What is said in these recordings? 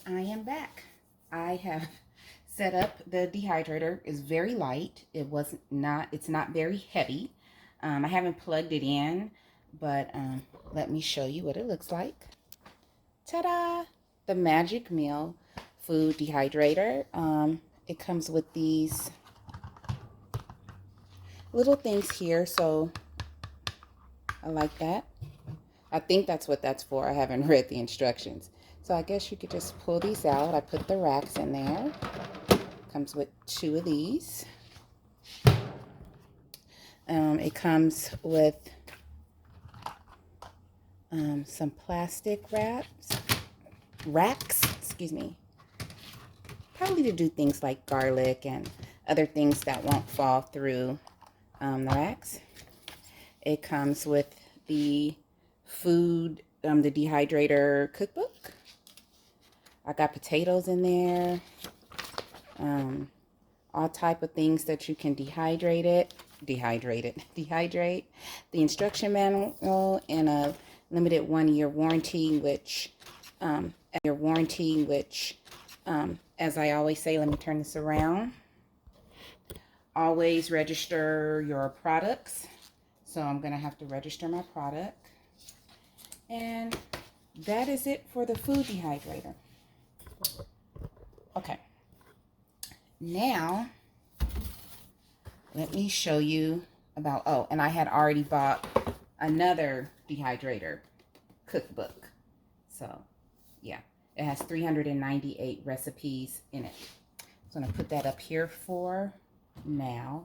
I am back. I have set up the dehydrator. It's very light. It's not very heavy. I haven't plugged it in, but let me show you what it looks like. Ta-da! The Magic Meal Food Dehydrator. It comes with these little things here, so I like that. I think that's what that's for. I haven't read the instructions. So I guess you could just pull these out. I put the racks in there. Comes with 2 of these. It comes with some plastic racks, excuse me, probably to do things like garlic and other things that won't fall through the racks. It comes with the the dehydrator cookbook. I got potatoes in there, all type of things that you can dehydrate. The instruction manual and a limited 1-year warranty, which as I always say, let me turn this around. Always register your products. So I'm gonna have to register my product. And that is it for the food dehydrator. Okay. Now, let me show you about, oh, and I had already bought another dehydrator cookbook. So, yeah, it has 398 recipes in it. So I'm going to put that up here for now.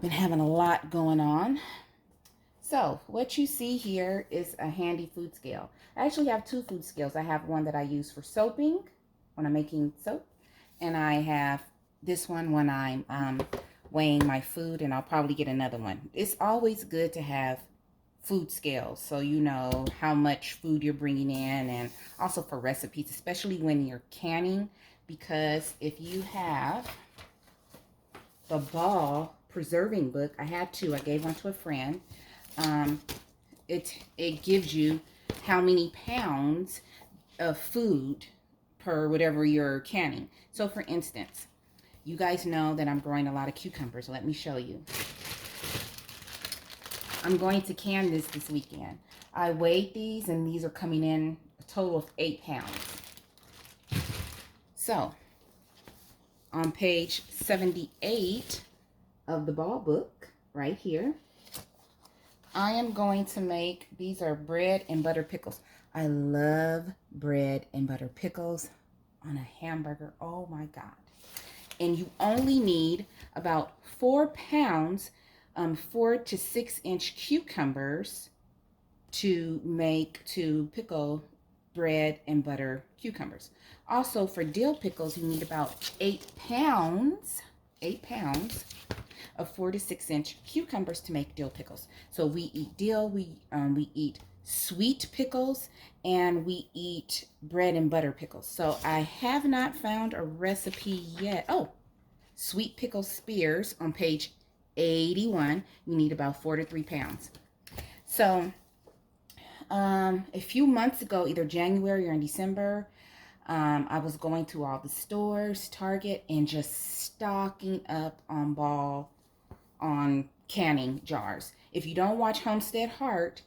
Been having a lot going on. So, what you see here is a handy food scale. I actually have 2 food scales. I have one that I use for soaping when I'm making soap. And I have this one when I'm weighing my food, and I'll probably get another one. It's always good to have food scales so you know how much food you're bringing in, and also for recipes, especially when you're canning, because if you have the Ball preserving book, I had 2. I gave one to a friend. It gives you how many pounds of food per whatever you're canning. So for instance, you guys know that I'm growing a lot of cucumbers. Let me show you. I'm going to can this weekend. I weighed these, and these are coming in a total of 8 pounds. So on page 78 of the Ball book, right here, I am going to make, these are bread and butter pickles. I love bread and butter pickles on a hamburger. Oh my God. And you only need about 4 pounds, 4 to 6 inch cucumbers to pickle bread and butter cucumbers. Also for dill pickles, you need about 8 pounds of 4 to 6 inch cucumbers to make dill pickles. So we eat dill, we eat sweet pickles, and we eat bread and butter pickles. So I have not found a recipe yet. Oh, sweet pickle spears on page 81. You need about 4 to 3 pounds. So a few months ago, either January or in December, I was going to all the stores, Target, and just stocking up on canning jars. If you don't watch Homestead Heart,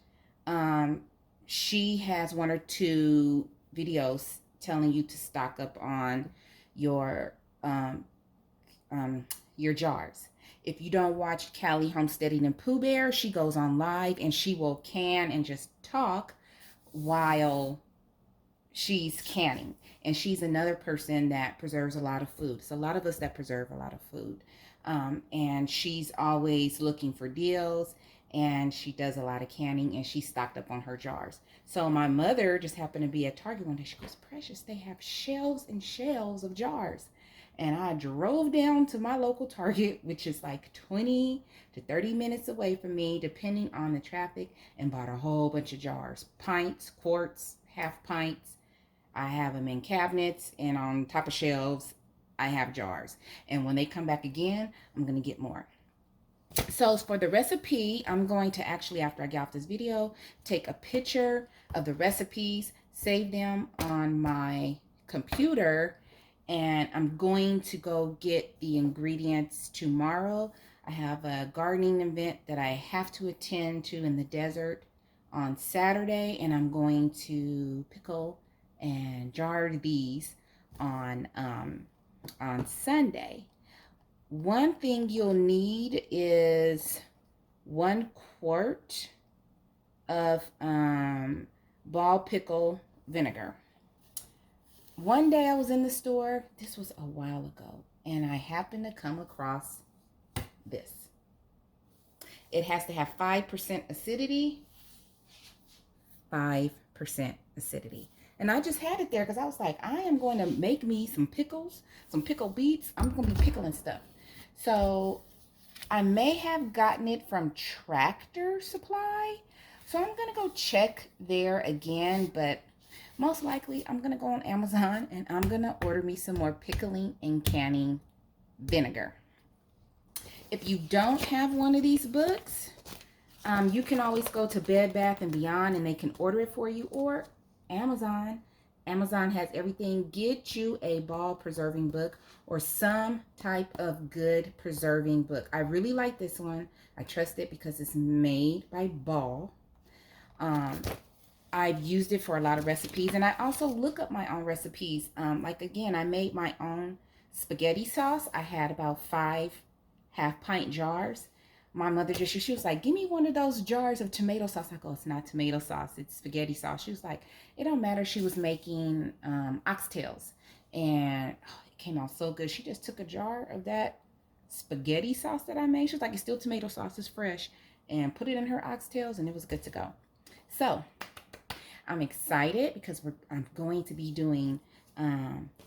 she has 1 or 2 videos telling you to stock up on your jars. If you don't watch Callie Homesteading and Pooh Bear, she goes on live and she will can and just talk while she's canning. And she's another person that preserves a lot of food. It's a lot of us that preserve a lot of food. And she's always looking for deals, and she does a lot of canning, and she's stocked up on her jars. So my mother just happened to be at Target one day. She goes, Precious, they have shelves and shelves of jars. And I drove down to my local Target, which is like 20 to 30 minutes away from me, depending on the traffic, and bought a whole bunch of jars. Pints, quarts, half pints. I have them in cabinets, and on top of shelves, I have jars. And when they come back again, I'm going to get more. So for the recipe, I'm going to actually, after I get off this video, take a picture of the recipes, save them on my computer, and I'm going to go get the ingredients tomorrow. I have a gardening event that I have to attend to in the desert on Saturday, and I'm going to pickle and jar these on Sunday. One thing you'll need is 1 quart of ball pickle vinegar. One day I was in the store, this was a while ago, and I happened to come across this. It has to have 5% acidity. 5% acidity. And I just had it there because I was like, I am going to make me some pickles, some pickled beets. I'm going to be pickling stuff. So I may have gotten it from Tractor Supply. So I'm going to go check there again, but most likely I'm going to go on Amazon and I'm going to order me some more pickling and canning vinegar. If you don't have one of these books, you can always go to Bed Bath & Beyond and they can order it for you, or Amazon. Amazon has everything. Get you a ball preserving book or some type of good preserving book. I really like this one. I trust it because it's made by Ball. I've used it for a lot of recipes, and I also look up my own recipes. Like again, I made my own spaghetti sauce. I had about 5 half-pint jars. My mother she was like, give me one of those jars of tomato sauce. I go, it's not tomato sauce, it's spaghetti sauce. She was like, it don't matter. She was making oxtails, and it came out so good. She just took a jar of that spaghetti sauce that I made. She was like, it's still tomato sauce, it's fresh, and put it in her oxtails, and it was good to go. So I'm excited because I'm going to be doing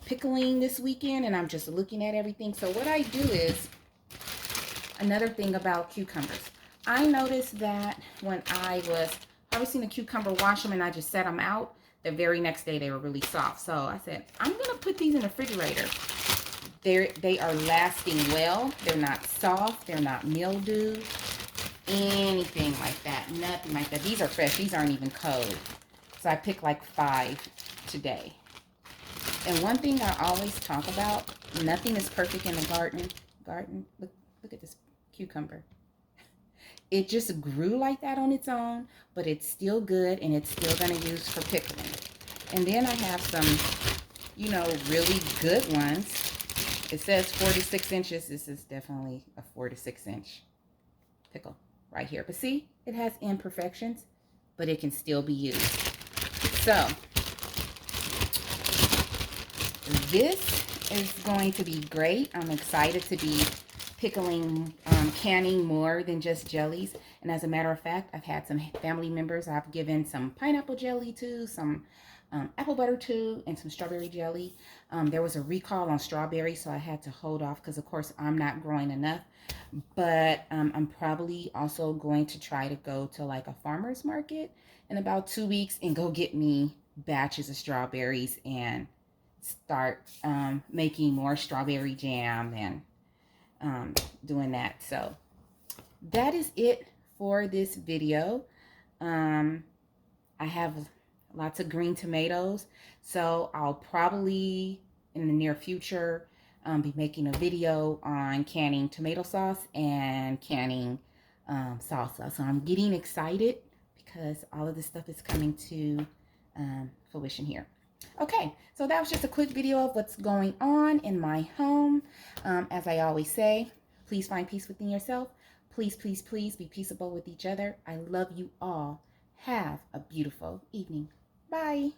pickling this weekend, and I'm just looking at everything. So what I do is, another thing about cucumbers, I noticed that when I was harvesting a cucumber, wash them, and I just set them out, the very next day they were really soft. So I said, I'm going to put these in the refrigerator. They are lasting well. They're not soft. They're not mildew. Anything like that. Nothing like that. These are fresh. These aren't even cold. So I picked like 5 today. And one thing I always talk about, nothing is perfect in the garden. Look at this cucumber. It just grew like that on its own, but it's still good, and it's still going to use for pickling. And then I have some, really good ones. It says 4 to 6 inches. This is definitely a 4 to 6 inch pickle right here. But see, it has imperfections, but it can still be used. So this is going to be great. I'm excited to be pickling, canning more than just jellies. And as a matter of fact, I've had some family members I've given some pineapple jelly to, some apple butter to, and some strawberry jelly. There was a recall on strawberry, so I had to hold off because, of course, I'm not growing enough. But I'm probably also going to try to go to like a farmer's market in about 2 weeks and go get me batches of strawberries and start making more strawberry jam and doing that. So that is it for this video. I have lots of green tomatoes, so I'll probably in the near future be making a video on canning tomato sauce and canning salsa. So I'm getting excited because all of this stuff is coming to fruition here. Okay, so that was just a quick video of what's going on in my home. As I always say, please find peace within yourself. Please, please, please be peaceable with each other. I love you all. Have a beautiful evening. Bye.